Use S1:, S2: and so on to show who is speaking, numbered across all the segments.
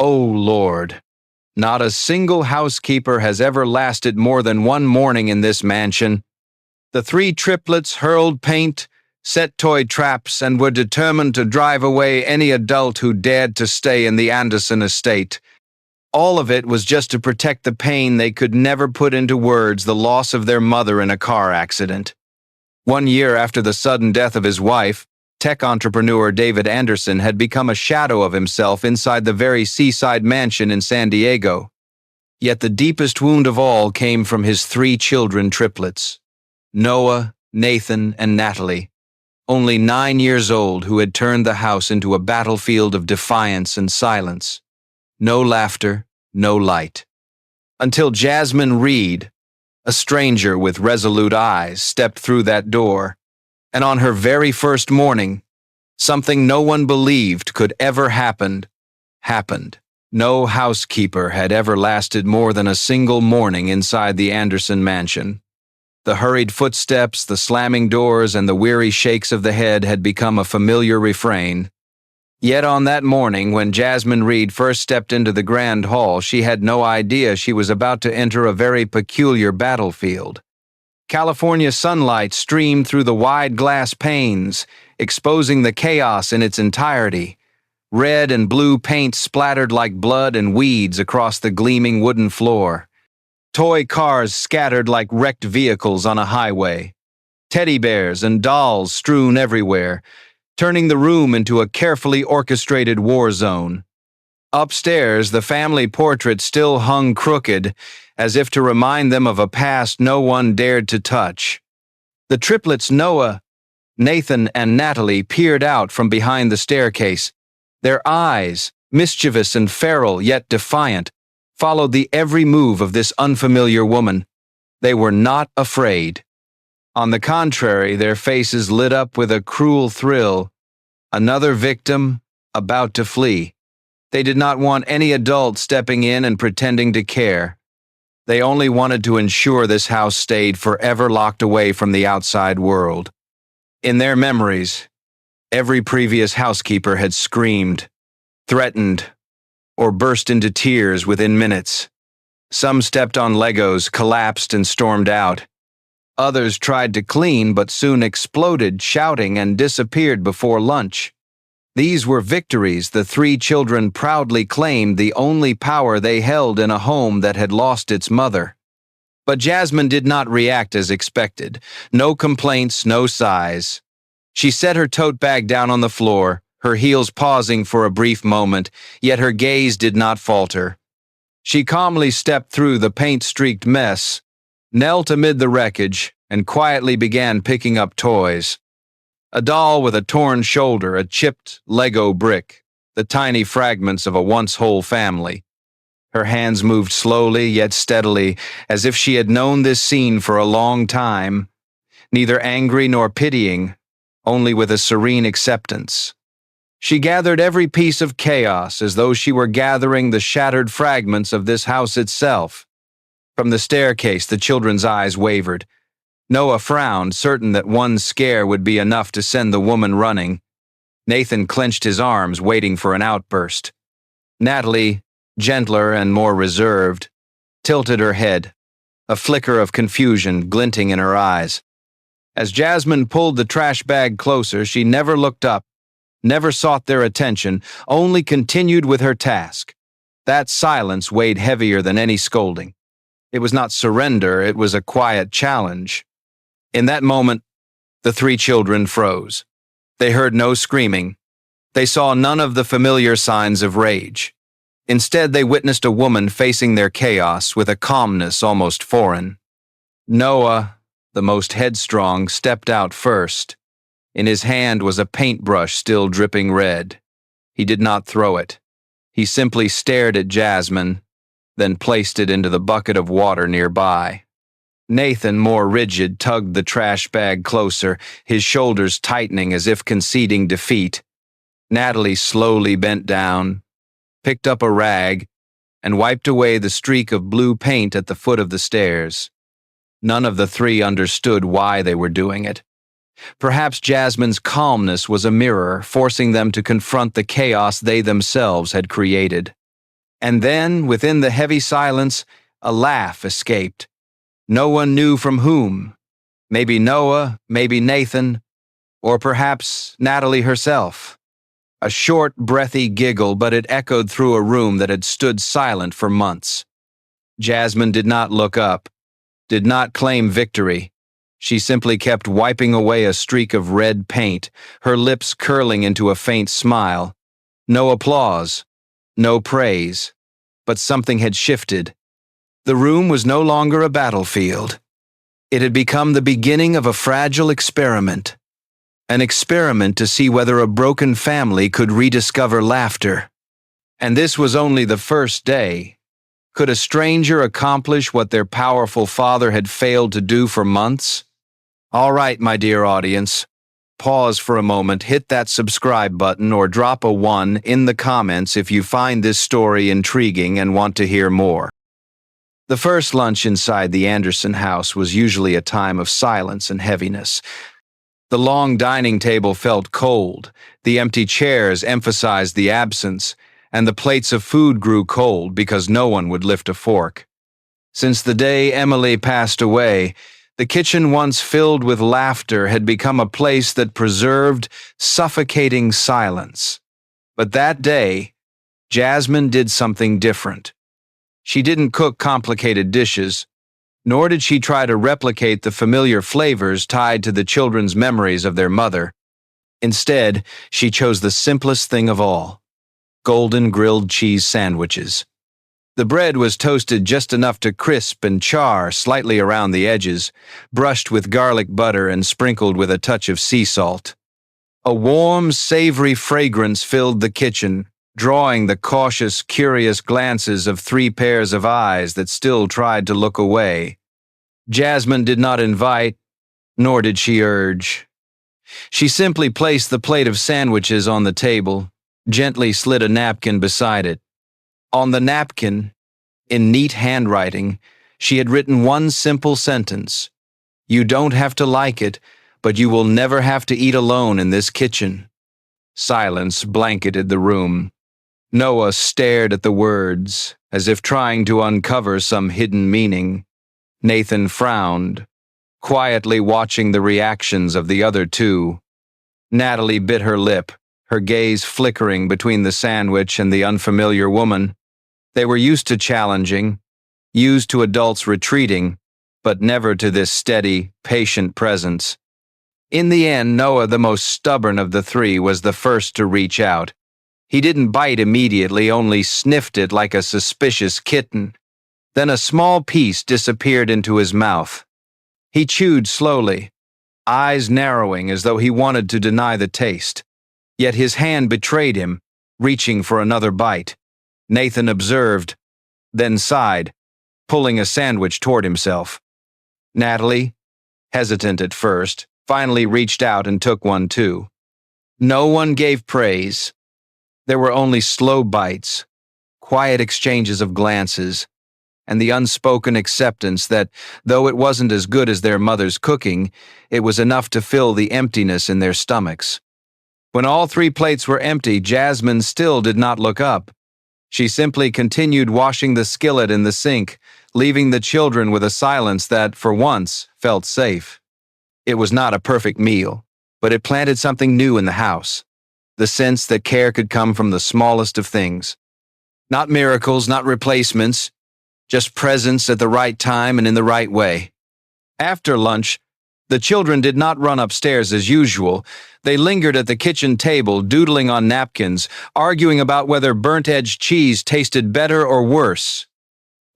S1: Oh Lord, not a single housekeeper has ever lasted more than one morning in this mansion. The three triplets hurled paint, set toy traps, and were determined to drive away any adult who dared to stay in the Anderson estate. All of it was just to protect the pain they could never put into words, the loss of their mother in a car accident. 1 year after the sudden death of his wife, tech entrepreneur David Anderson had become a shadow of himself inside the very seaside mansion in San Diego. Yet the deepest wound of all came from his three children triplets, Noah, Nathan, and Natalie, only 9 years old, who had turned the house into a battlefield of defiance and silence. No laughter, no light. Until Jasmine Reed, a stranger with resolute eyes, stepped through that door, and on her very first morning, something no one believed could ever happen, happened. No housekeeper had ever lasted more than a single morning inside the Anderson mansion. The hurried footsteps, the slamming doors, and the weary shakes of the head had become a familiar refrain. Yet on that morning, when Jasmine Reed first stepped into the grand hall, she had no idea she was about to enter a very peculiar battlefield. California sunlight streamed through the wide glass panes, exposing the chaos in its entirety. Red and blue paint splattered like blood and weeds across the gleaming wooden floor. Toy cars scattered like wrecked vehicles on a highway. Teddy bears and dolls strewn everywhere, turning the room into a carefully orchestrated war zone. Upstairs, the family portrait still hung crooked, as if to remind them of a past no one dared to touch. The triplets Noah, Nathan, and Natalie peered out from behind the staircase. Their eyes, mischievous and feral yet defiant, followed the every move of this unfamiliar woman. They were not afraid. On the contrary, their faces lit up with a cruel thrill. Another victim, about to flee. They did not want any adult stepping in and pretending to care. They only wanted to ensure this house stayed forever locked away from the outside world. In their memories, every previous housekeeper had screamed, threatened, or burst into tears within minutes. Some stepped on Legos, collapsed, and stormed out. Others tried to clean but soon exploded, shouting, and disappeared before lunch. These were victories the three children proudly claimed, the only power they held in a home that had lost its mother. But Jasmine did not react as expected. No complaints, no sighs. She set her tote bag down on the floor, her heels pausing for a brief moment, yet her gaze did not falter. She calmly stepped through the paint-streaked mess, knelt amid the wreckage, and quietly began picking up toys. A doll with a torn shoulder, a chipped Lego brick, the tiny fragments of a once-whole family. Her hands moved slowly yet steadily, as if she had known this scene for a long time, neither angry nor pitying, only with a serene acceptance. She gathered every piece of chaos as though she were gathering the shattered fragments of this house itself. From the staircase, the children's eyes wavered. Noah frowned, certain that one scare would be enough to send the woman running. Nathan clenched his arms, waiting for an outburst. Natalie, gentler and more reserved, tilted her head, a flicker of confusion glinting in her eyes. As Jasmine pulled the trash bag closer, she never looked up, never sought their attention, only continued with her task. That silence weighed heavier than any scolding. It was not surrender, it was a quiet challenge. In that moment, the three children froze. They heard no screaming. They saw none of the familiar signs of rage. Instead, they witnessed a woman facing their chaos with a calmness almost foreign. Noah, the most headstrong, stepped out first. In his hand was a paintbrush still dripping red. He did not throw it. He simply stared at Jasmine, then placed it into the bucket of water nearby. Nathan, more rigid, tugged the trash bag closer, his shoulders tightening as if conceding defeat. Natalie slowly bent down, picked up a rag, and wiped away the streak of blue paint at the foot of the stairs. None of the three understood why they were doing it. Perhaps Jasmine's calmness was a mirror, forcing them to confront the chaos they themselves had created. And then, within the heavy silence, a laugh escaped. No one knew from whom. Maybe Noah, maybe Nathan, or perhaps Natalie herself. A short, breathy giggle, but it echoed through a room that had stood silent for months. Jasmine did not look up, did not claim victory. She simply kept wiping away a streak of red paint, her lips curling into a faint smile. No applause, no praise, but something had shifted. The room was no longer a battlefield. It had become the beginning of a fragile experiment. An experiment to see whether a broken family could rediscover laughter. And this was only the first day. Could a stranger accomplish what their powerful father had failed to do for months? All right, my dear audience. Pause for a moment, hit that subscribe button, or drop a 1 in the comments if you find this story intriguing and want to hear more. The first lunch inside the Anderson house was usually a time of silence and heaviness. The long dining table felt cold, the empty chairs emphasized the absence, and the plates of food grew cold because no one would lift a fork. Since the day Emily passed away, the kitchen, once filled with laughter, had become a place that preserved suffocating silence. But that day, Jasmine did something different. She didn't cook complicated dishes, nor did she try to replicate the familiar flavors tied to the children's memories of their mother. Instead, she chose the simplest thing of all: golden grilled cheese sandwiches. The bread was toasted just enough to crisp and char slightly around the edges, brushed with garlic butter and sprinkled with a touch of sea salt. A warm, savory fragrance filled the kitchen, drawing the cautious, curious glances of 3 pairs of eyes that still tried to look away. Jasmine did not invite, nor did she urge. She simply placed the plate of sandwiches on the table, gently slid a napkin beside it. On the napkin, in neat handwriting, she had written one simple sentence: "You don't have to like it, but you will never have to eat alone in this kitchen." Silence blanketed the room. Noah stared at the words, as if trying to uncover some hidden meaning. Nathan frowned, quietly watching the reactions of the other 2. Natalie bit her lip, her gaze flickering between the sandwich and the unfamiliar woman. They were used to challenging, used to adults retreating, but never to this steady, patient presence. In the end, Noah, the most stubborn of the 3, was the first to reach out. He didn't bite immediately, only sniffed it like a suspicious kitten. Then a small piece disappeared into his mouth. He chewed slowly, eyes narrowing as though he wanted to deny the taste. Yet his hand betrayed him, reaching for another bite. Nathan observed, then sighed, pulling a sandwich toward himself. Natalie, hesitant at first, finally reached out and took one too. No one gave praise. There were only slow bites, quiet exchanges of glances, and the unspoken acceptance that, though it wasn't as good as their mother's cooking, it was enough to fill the emptiness in their stomachs. When all 3 plates were empty, Jasmine still did not look up. She simply continued washing the skillet in the sink, leaving the children with a silence that, for once, felt safe. It was not a perfect meal, but it planted something new in the house. The sense that care could come from the smallest of things. Not miracles, not replacements, just presence at the right time and in the right way. After lunch, the children did not run upstairs as usual. They lingered at the kitchen table, doodling on napkins, arguing about whether burnt-edged cheese tasted better or worse.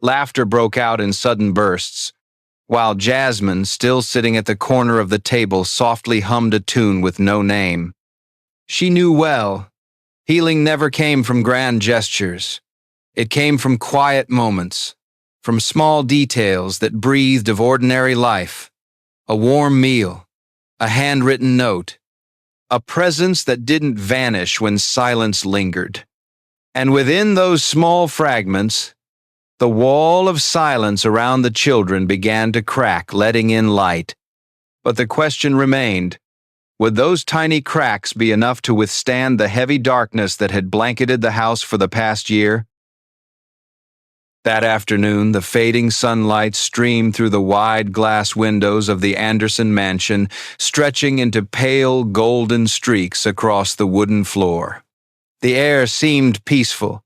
S1: Laughter broke out in sudden bursts, while Jasmine, still sitting at the corner of the table, softly hummed a tune with no name. She knew well, healing never came from grand gestures. It came from quiet moments, from small details that breathed of ordinary life. A warm meal, a handwritten note, a presence that didn't vanish when silence lingered. And within those small fragments, the wall of silence around the children began to crack, letting in light. But the question remained: would those tiny cracks be enough to withstand the heavy darkness that had blanketed the house for the past year? That afternoon, the fading sunlight streamed through the wide glass windows of the Anderson mansion, stretching into pale golden streaks across the wooden floor. The air seemed peaceful,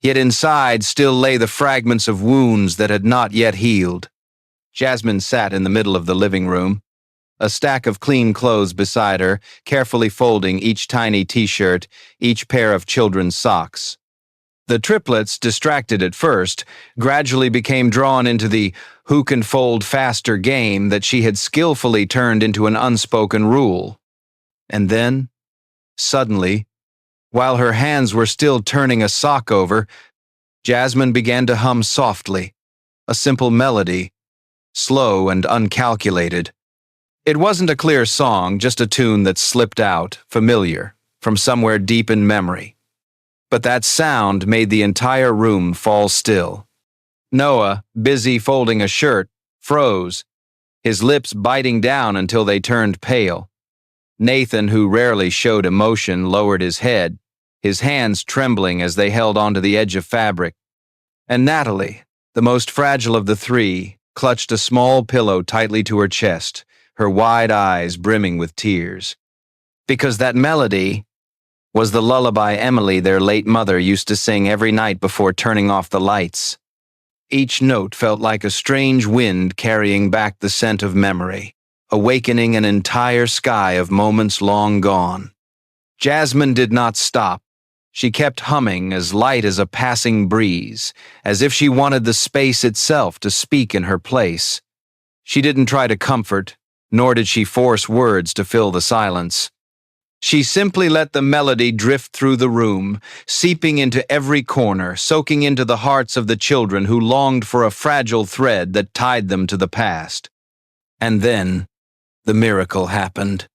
S1: yet inside still lay the fragments of wounds that had not yet healed. Jasmine sat in the middle of the living room, a stack of clean clothes beside her, carefully folding each tiny t-shirt, each pair of children's socks. The triplets, distracted at first, gradually became drawn into the who can fold faster game that she had skillfully turned into an unspoken rule. And then, suddenly, while her hands were still turning a sock over, Jasmine began to hum softly, a simple melody, slow and uncalculated. It wasn't a clear song, just a tune that slipped out, familiar, from somewhere deep in memory. But that sound made the entire room fall still. Noah, busy folding a shirt, froze, his lips biting down until they turned pale. Nathan, who rarely showed emotion, lowered his head, his hands trembling as they held onto the edge of fabric. And Natalie, the most fragile of the three, clutched a small pillow tightly to her chest, her wide eyes brimming with tears. Because that melody was the lullaby Emily, their late mother, used to sing every night before turning off the lights. Each note felt like a strange wind carrying back the scent of memory, awakening an entire sky of moments long gone. Jasmine did not stop. She kept humming, as light as a passing breeze, as if she wanted the space itself to speak in her place. She didn't try to comfort, nor did she force words to fill the silence. She simply let the melody drift through the room, seeping into every corner, soaking into the hearts of the children who longed for a fragile thread that tied them to the past. And then, the miracle happened.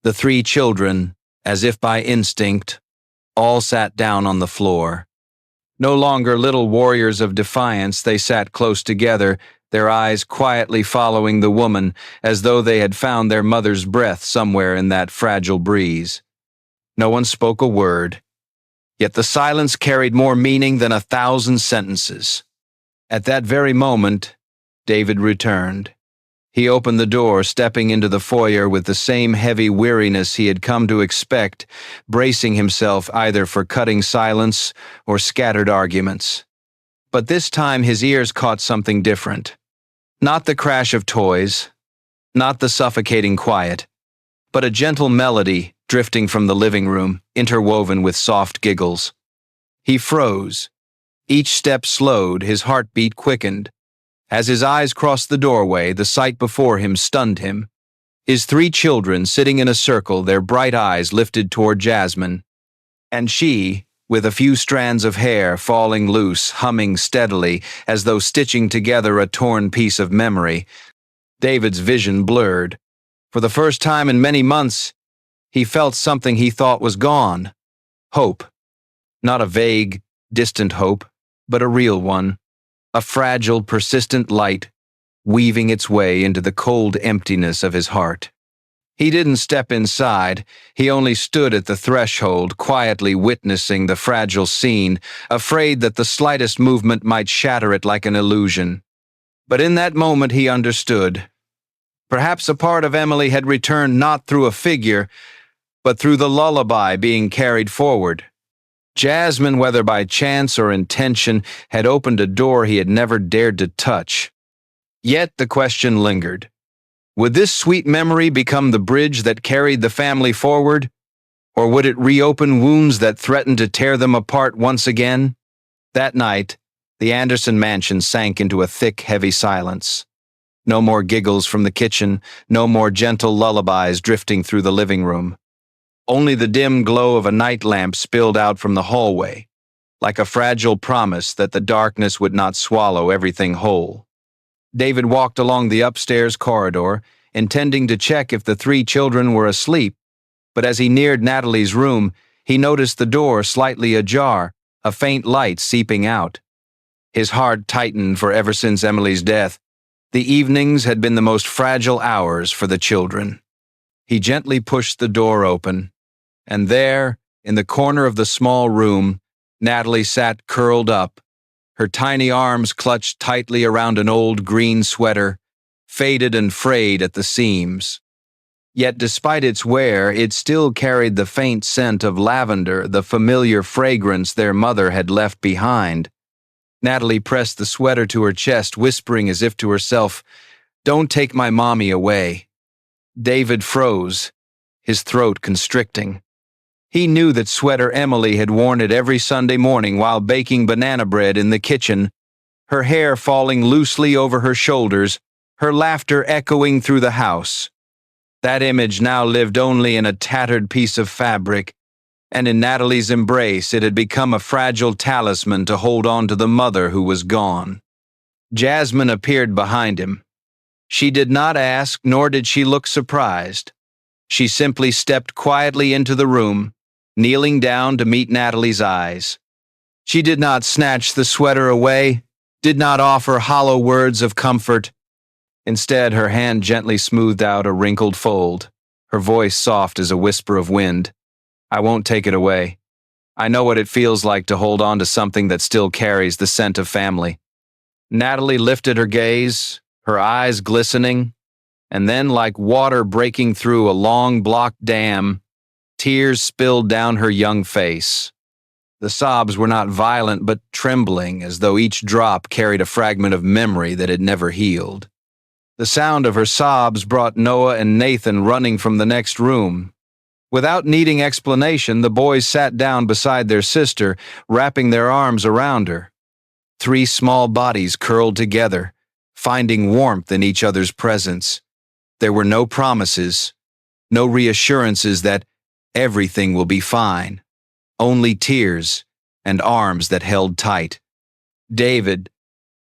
S1: The three children, as if by instinct, all sat down on the floor. No longer little warriors of defiance, they sat close together, their eyes quietly following the woman, as though they had found their mother's breath somewhere in that fragile breeze. No one spoke a word, yet the silence carried more meaning than 1,000 sentences. At that very moment, David returned. He opened the door, stepping into the foyer with the same heavy weariness he had come to expect, bracing himself either for cutting silence or scattered arguments. But this time his ears caught something different. Not the crash of toys, not the suffocating quiet, but a gentle melody drifting from the living room, interwoven with soft giggles. He froze. Each step slowed, his heartbeat quickened. As his eyes crossed the doorway, the sight before him stunned him. His three children sitting in a circle, their bright eyes lifted toward Jasmine. And she, with a few strands of hair falling loose, humming steadily, as though stitching together a torn piece of memory. David's vision blurred. For the first time in many months, he felt something he thought was gone. Hope. Not a vague, distant hope, but a real one. A fragile, persistent light, weaving its way into the cold emptiness of his heart. He didn't step inside, he only stood at the threshold, quietly witnessing the fragile scene, afraid that the slightest movement might shatter it like an illusion. But in that moment he understood. Perhaps a part of Emily had returned not through a figure, but through the lullaby being carried forward. Jasmine, whether by chance or intention, had opened a door he had never dared to touch. Yet the question lingered. Would this sweet memory become the bridge that carried the family forward? Or would it reopen wounds that threatened to tear them apart once again? That night, the Anderson mansion sank into a thick, heavy silence. No more giggles from the kitchen, no more gentle lullabies drifting through the living room. Only the dim glow of a night lamp spilled out from the hallway, like a fragile promise that the darkness would not swallow everything whole. David walked along the upstairs corridor, intending to check if the three children were asleep, but as he neared Natalie's room, he noticed the door slightly ajar, a faint light seeping out. His heart tightened, for ever since Emily's death, the evenings had been the most fragile hours for the children. He gently pushed the door open, and there, in the corner of the small room, Natalie sat curled up, her tiny arms clutched tightly around an old green sweater, faded and frayed at the seams. Yet despite its wear, it still carried the faint scent of lavender, the familiar fragrance their mother had left behind. Natalie pressed the sweater to her chest, whispering as if to herself, "Don't take my mommy away." David froze, his throat constricting. He knew that sweater Emily had worn it every Sunday morning while baking banana bread in the kitchen, her hair falling loosely over her shoulders, her laughter echoing through the house. That image now lived only in a tattered piece of fabric, and in Natalie's embrace it had become a fragile talisman to hold on to the mother who was gone. Jasmine appeared behind him. She did not ask, nor did she look surprised. She simply stepped quietly into the room, kneeling down to meet Natalie's eyes. She did not snatch the sweater away, did not offer hollow words of comfort. Instead, her hand gently smoothed out a wrinkled fold, her voice soft as a whisper of wind. "I won't take it away. I know what it feels like to hold on to something that still carries the scent of family." Natalie lifted her gaze, her eyes glistening, and then, like water breaking through a long blocked dam, tears spilled down her young face. The sobs were not violent but trembling, as though each drop carried a fragment of memory that had never healed. The sound of her sobs brought Noah and Nathan running from the next room. Without needing explanation, the boys sat down beside their sister, wrapping their arms around her. 3 small bodies curled together, finding warmth in each other's presence. There were no promises, no reassurances that everything will be fine. Only tears and arms that held tight. David,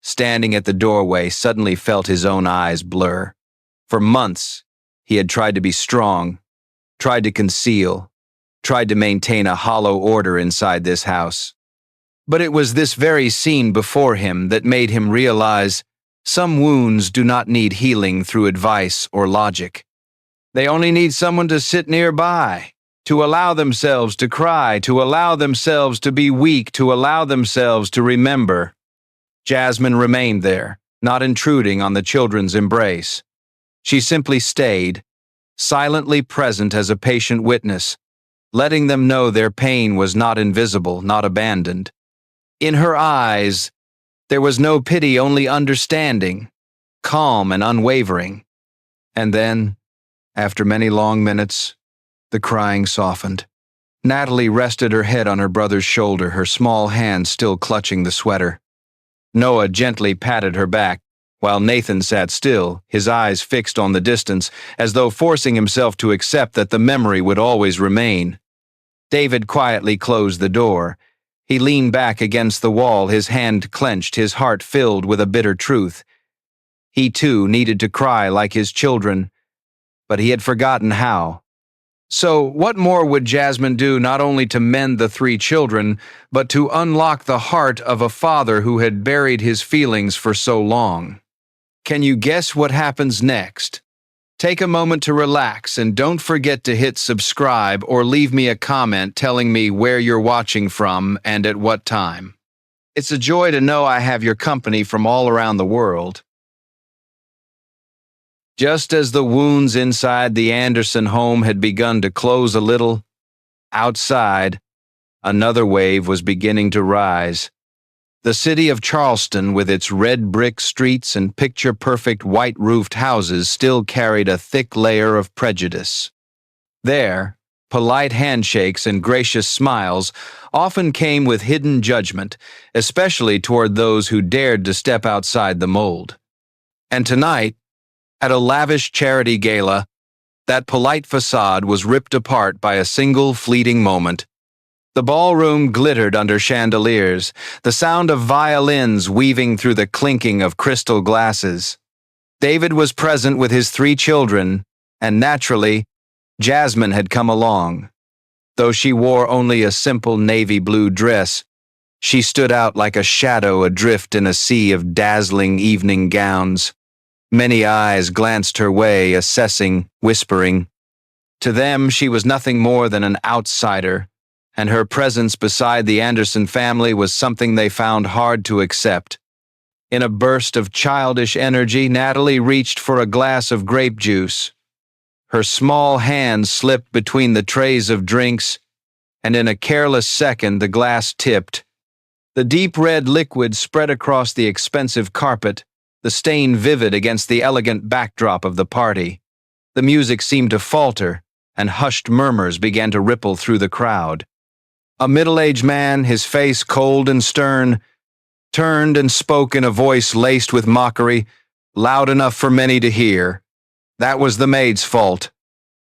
S1: standing at the doorway, suddenly felt his own eyes blur. For months, he had tried to be strong, tried to conceal, tried to maintain a hollow order inside this house. But it was this very scene before him that made him realize some wounds do not need healing through advice or logic. They only need someone to sit nearby, to allow themselves to cry, to allow themselves to be weak, to allow themselves to remember. Jasmine remained there, not intruding on the children's embrace. She simply stayed, silently present as a patient witness, letting them know their pain was not invisible, not abandoned. In her eyes, there was no pity, only understanding, calm and unwavering. And then, after many long minutes, the crying softened. Natalie rested her head on her brother's shoulder, her small hand still clutching the sweater. Noah gently patted her back, while Nathan sat still, his eyes fixed on the distance, as though forcing himself to accept that the memory would always remain. David quietly closed the door. He leaned back against the wall, his hand clenched, his heart filled with a bitter truth. He too needed to cry like his children, but he had forgotten how. So what more would Jasmine do, not only to mend the 3 children, but to unlock the heart of a father who had buried his feelings for so long? Can you guess what happens next? Take a moment to relax and don't forget to hit subscribe or leave me a comment telling me where you're watching from and at what time. It's a joy to know I have your company from all around the world. Just as the wounds inside the Anderson home had begun to close a little, outside, another wave was beginning to rise. The city of Charleston, with its red brick streets and picture-perfect white-roofed houses, still carried a thick layer of prejudice. There, polite handshakes and gracious smiles often came with hidden judgment, especially toward those who dared to step outside the mold. And tonight, at a lavish charity gala, that polite facade was ripped apart by a single fleeting moment. The ballroom glittered under chandeliers, the sound of violins weaving through the clinking of crystal glasses. David was present with his 3 children, and naturally, Jasmine had come along. Though she wore only a simple navy blue dress, she stood out like a shadow adrift in a sea of dazzling evening gowns. Many eyes glanced her way, assessing, whispering. To them, she was nothing more than an outsider, and her presence beside the Anderson family was something they found hard to accept. In a burst of childish energy, Natalie reached for a glass of grape juice. Her small hand slipped between the trays of drinks, and in a careless second the glass tipped. The deep red liquid spread across the expensive carpet, the stain vivid against the elegant backdrop of the party. The music seemed to falter, and hushed murmurs began to ripple through the crowd. A middle-aged man, his face cold and stern, turned and spoke in a voice laced with mockery, loud enough for many to hear. That was the maid's fault.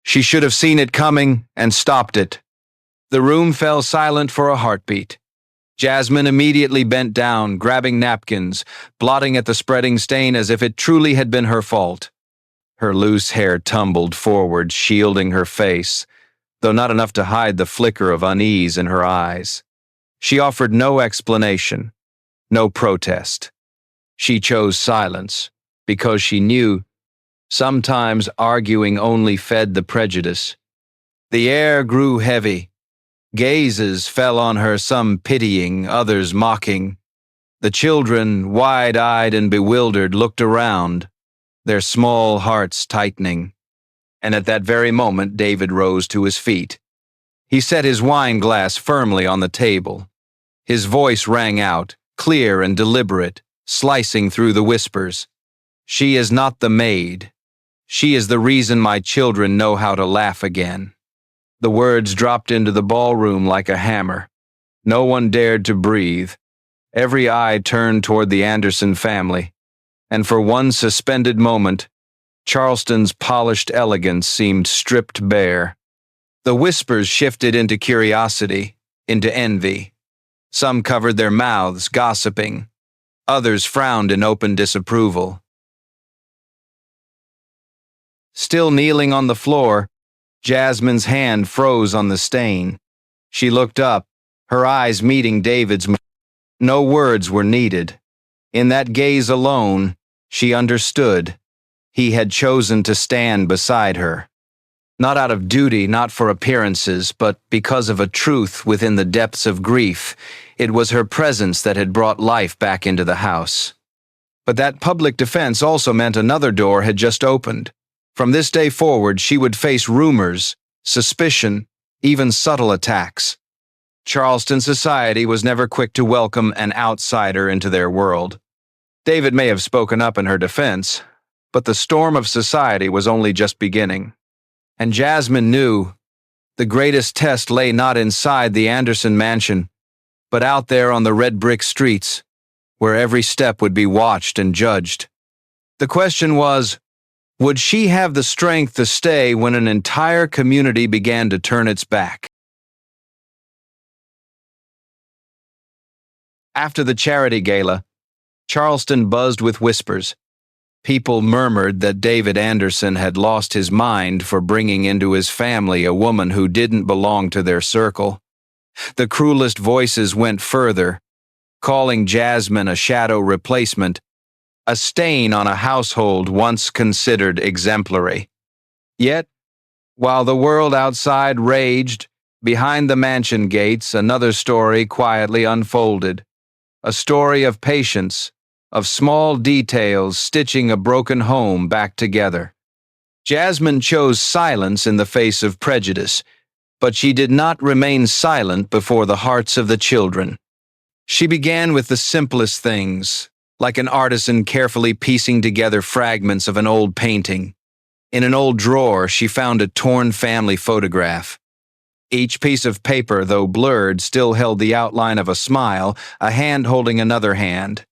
S1: She should have seen it coming and stopped it. The room fell silent for a heartbeat. Jasmine immediately bent down, grabbing napkins, blotting at the spreading stain as if it truly had been her fault. Her loose hair tumbled forward, shielding her face, though not enough to hide the flicker of unease in her eyes. She offered no explanation, no protest. She chose silence, because she knew sometimes arguing only fed the prejudice. The air grew heavy. Gazes fell on her, some pitying, others mocking. The children, wide-eyed and bewildered, looked around, their small hearts tightening. And at that very moment, David rose to his feet. He set his wine glass firmly on the table. His voice rang out, clear and deliberate, slicing through the whispers. "She is not the maid. She is the reason my children know how to laugh again." The words dropped into the ballroom like a hammer. No one dared to breathe. Every eye turned toward the Anderson family, and for one suspended moment, Charleston's polished elegance seemed stripped bare. The whispers shifted into curiosity, into envy. Some covered their mouths, gossiping. Others frowned in open disapproval. Still kneeling on the floor, Jasmine's hand froze on the stain. She looked up, her eyes meeting David's. No words were needed. In that gaze alone, she understood. He had chosen to stand beside her. Not out of duty, not for appearances, but because of a truth within the depths of grief. It was her presence that had brought life back into the house. But that public defense also meant another door had just opened. From this day forward, she would face rumors, suspicion, even subtle attacks. Charleston society was never quick to welcome an outsider into their world. David may have spoken up in her defense, but the storm of society was only just beginning. And Jasmine knew the greatest test lay not inside the Anderson mansion, but out there on the red brick streets, where every step would be watched and judged. The question was, would she have the strength to stay when an entire community began to turn its back? After the charity gala, Charleston buzzed with whispers. People murmured that David Anderson had lost his mind for bringing into his family a woman who didn't belong to their circle. The cruelest voices went further, calling Jasmine a shadow replacement, a stain on a household once considered exemplary. Yet, while the world outside raged, behind the mansion gates another story quietly unfolded. A story of patience, of small details stitching a broken home back together. Jasmine chose silence in the face of prejudice, but she did not remain silent before the hearts of the children. She began with the simplest things, like an artisan carefully piecing together fragments of an old painting. In an old drawer, she found a torn family photograph. Each piece of paper, though blurred, still held the outline of a smile, a hand holding another hand.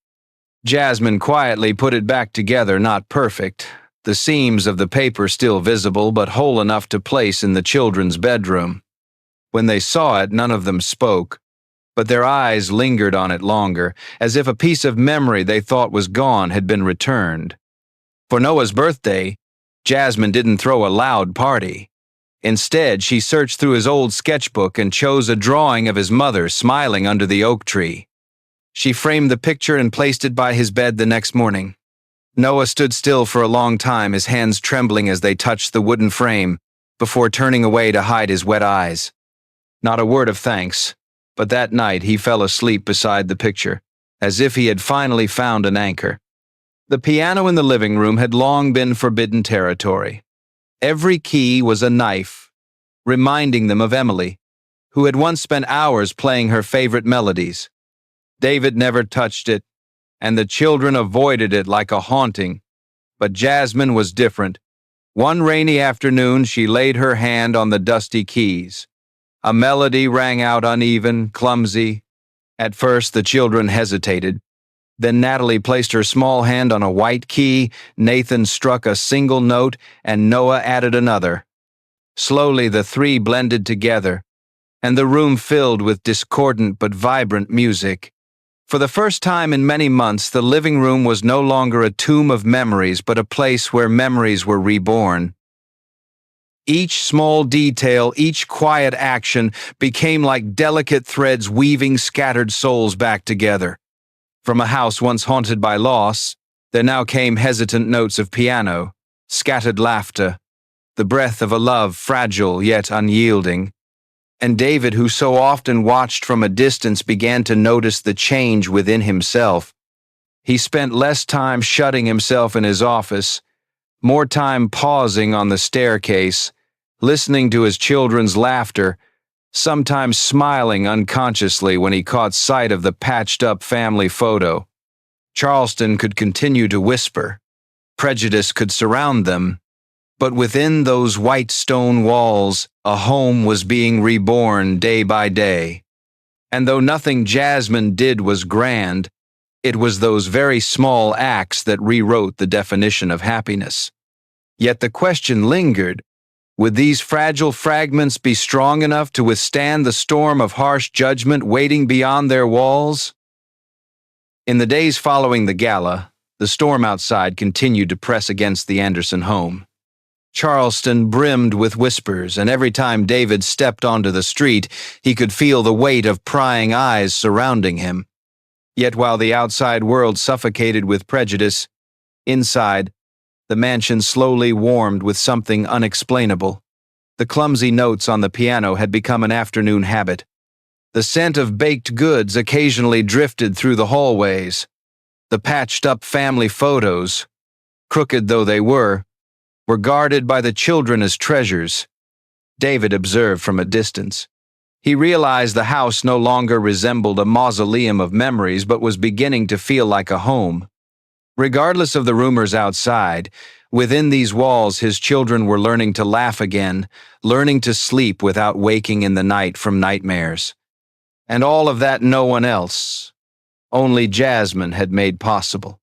S1: Jasmine quietly put it back together, not perfect, the seams of the paper still visible but whole enough to place in the children's bedroom. When they saw it, none of them spoke, but their eyes lingered on it longer, as if a piece of memory they thought was gone had been returned. For Noah's birthday, Jasmine didn't throw a loud party. Instead, she searched through his old sketchbook and chose a drawing of his mother smiling under the oak tree. She framed the picture and placed it by his bed the next morning. Noah stood still for a long time, his hands trembling as they touched the wooden frame, before turning away to hide his wet eyes. Not a word of thanks, but that night he fell asleep beside the picture, as if he had finally found an anchor. The piano in the living room had long been forbidden territory. Every key was a knife, reminding them of Emily, who had once spent hours playing her favorite melodies. David never touched it, and the children avoided it like a haunting. But Jasmine was different. One rainy afternoon, she laid her hand on the dusty keys. A melody rang out uneven, clumsy. At first, the children hesitated. Then Natalie placed her small hand on a white key, Nathan struck a single note, and Noah added another. Slowly, the three blended together, and the room filled with discordant but vibrant music. For the first time in many months, the living room was no longer a tomb of memories, but a place where memories were reborn. Each small detail, each quiet action became like delicate threads weaving scattered souls back together. From a house once haunted by loss, there now came hesitant notes of piano, scattered laughter, the breath of a love fragile yet unyielding. And David, who so often watched from a distance, began to notice the change within himself. He spent less time shutting himself in his office, more time pausing on the staircase, listening to his children's laughter, sometimes smiling unconsciously when he caught sight of the patched-up family photo. Charleston could continue to whisper. Prejudice could surround them. But within those white stone walls, a home was being reborn day by day. And though nothing Jasmine did was grand, it was those very small acts that rewrote the definition of happiness. Yet the question lingered. Would these fragile fragments be strong enough to withstand the storm of harsh judgment waiting beyond their walls? In the days following the gala, the storm outside continued to press against the Anderson home. Charleston brimmed with whispers, and every time David stepped onto the street, he could feel the weight of prying eyes surrounding him. Yet while the outside world suffocated with prejudice, inside, the mansion slowly warmed with something unexplainable. The clumsy notes on the piano had become an afternoon habit. The scent of baked goods occasionally drifted through the hallways. The patched-up family photos, crooked though they were guarded by the children as treasures. David observed from a distance. He realized the house no longer resembled a mausoleum of memories, but was beginning to feel like a home. Regardless of the rumors outside, within these walls his children were learning to laugh again, learning to sleep without waking in the night from nightmares. And all of that no one else, only Jasmine, had made possible.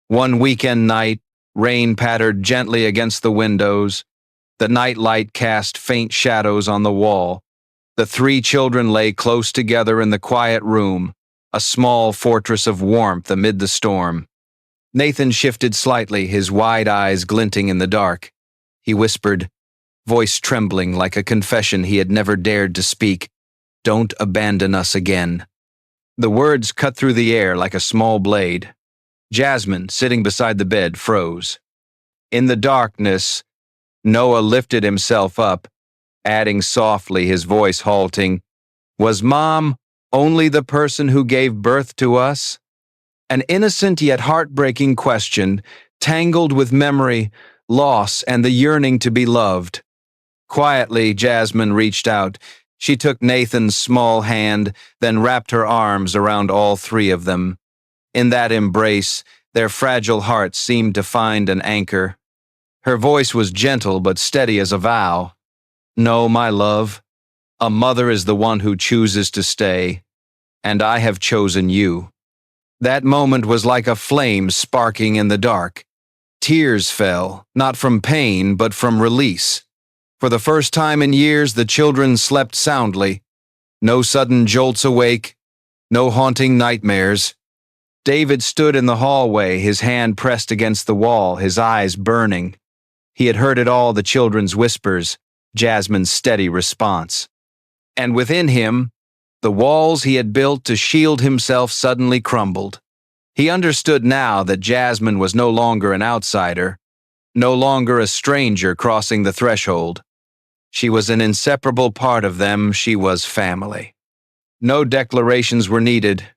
S1: One weekend night, rain pattered gently against the windows. The night light cast faint shadows on the wall. The three children lay close together in the quiet room, a small fortress of warmth amid the storm. Nathan shifted slightly, his wide eyes glinting in the dark. He whispered, voice trembling like a confession he had never dared to speak, "Don't abandon us again." The words cut through the air like a small blade. Jasmine, sitting beside the bed, froze. In the darkness, Noah lifted himself up, adding softly, his voice halting, "Was Mom only the person who gave birth to us?" An innocent yet heartbreaking question, tangled with memory, loss, and the yearning to be loved. Quietly, Jasmine reached out. She took Nathan's small hand, then wrapped her arms around all three of them. In that embrace, their fragile hearts seemed to find an anchor. Her voice was gentle but steady as a vow. "No, my love, a mother is the one who chooses to stay, and I have chosen you." That moment was like a flame sparking in the dark. Tears fell, not from pain but from release. For the first time in years, the children slept soundly. No sudden jolts awake, no haunting nightmares. David stood in the hallway, his hand pressed against the wall, his eyes burning. He had heard it all, the children's whispers, Jasmine's steady response. And within him, the walls he had built to shield himself suddenly crumbled. He understood now that Jasmine was no longer an outsider, no longer a stranger crossing the threshold. She was an inseparable part of them. She was family. No declarations were needed.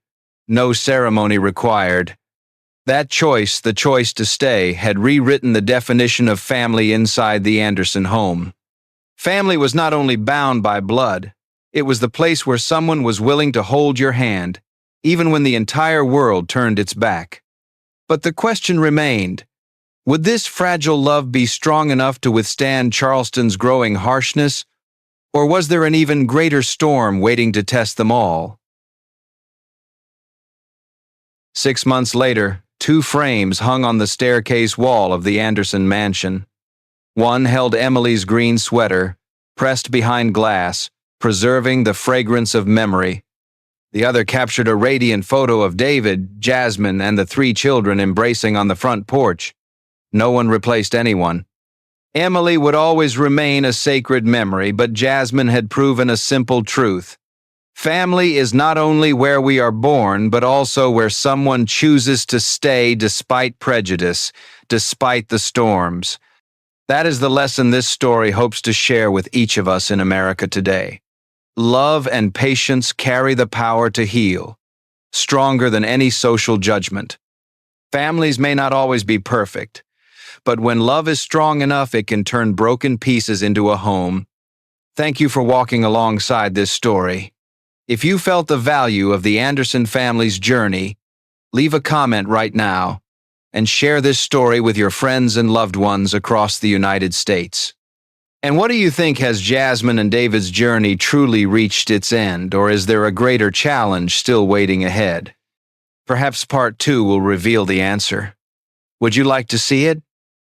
S1: No ceremony required. That choice, the choice to stay, had rewritten the definition of family inside the Anderson home. Family was not only bound by blood, it was the place where someone was willing to hold your hand, even when the entire world turned its back. But the question remained, would this fragile love be strong enough to withstand Charleston's growing harshness, or was there an even greater storm waiting to test them all? 6 months later, 2 frames hung on the staircase wall of the Anderson mansion. One held Emily's green sweater, pressed behind glass, preserving the fragrance of memory. The other captured a radiant photo of David, Jasmine, and the 3 children embracing on the front porch. No one replaced anyone. Emily would always remain a sacred memory, but Jasmine had proven a simple truth. Family is not only where we are born, but also where someone chooses to stay despite prejudice, despite the storms. That is the lesson this story hopes to share with each of us in America today. Love and patience carry the power to heal, stronger than any social judgment. Families may not always be perfect, but when love is strong enough, it can turn broken pieces into a home. Thank you for walking alongside this story. If you felt the value of the Anderson family's journey, leave a comment right now and share this story with your friends and loved ones across the United States. And what do you think, has Jasmine and David's journey truly reached its end, or is there a greater challenge still waiting ahead? Perhaps part 2 will reveal the answer. Would you like to see it?